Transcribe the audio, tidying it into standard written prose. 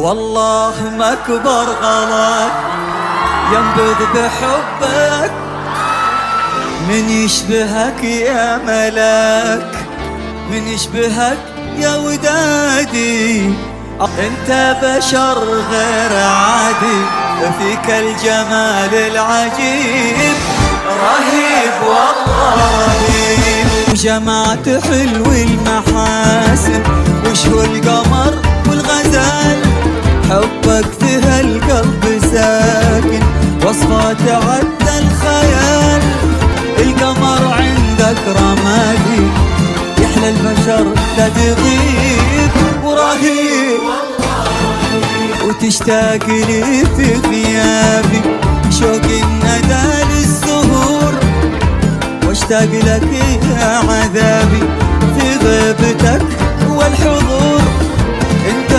والله ما كبر غلط ينبض بحبك، من يشبهك يا ملاك، من يشبهك يا ودادي. انت بشر غير عادي، فيك الجمال العجيب، رهيب والله رهيب. وجمعت حلو المحاسن وشهو القمر والغزال، حبك في هالقلب ساكن وصفه تعدى الخيال. القمر عندك رمادي يحلى البشر لا تغيب، ورهيب وتشتاق لي في غيابي، شوق الندى للزهور واشتاق لك يا عذابي في غيبتك والحضور. انت